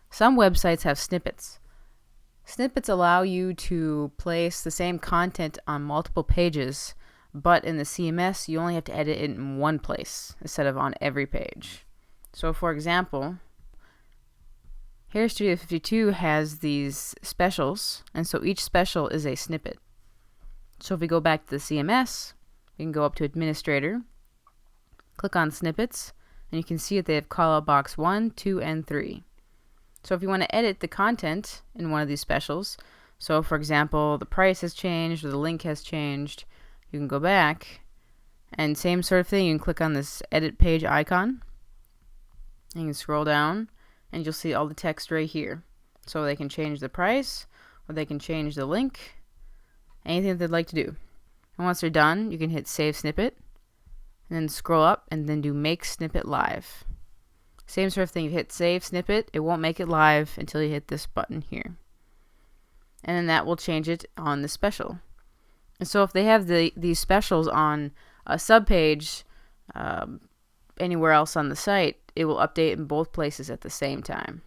Some websites have snippets. Snippets allow you to place the same content on multiple pages, but in the CMS, you only have to edit it in one place instead of on every page. So for example, here Studio 52 has these specials, and so each special is a snippet. So if we go back to the CMS, we can go up to Administrator, click on Snippets, and you can see that they have callout box 1, 2, and 3. So if you want to edit the content in one of these specials, so for example, the price has changed or the link has changed, you can go back and same sort of thing. You can click on this edit page icon and you can scroll down and you'll see all the text right here. So they can change the price or they can change the link, anything that they'd like to do. And once they're done, you can hit Save Snippet and then scroll up and then do Make Snippet Live. Same sort of thing, you hit Save Snippet, it won't make it live until you hit this button here. And then that will change it on the special. And so if they have these specials on a subpage anywhere else on the site, it will update in both places at the same time.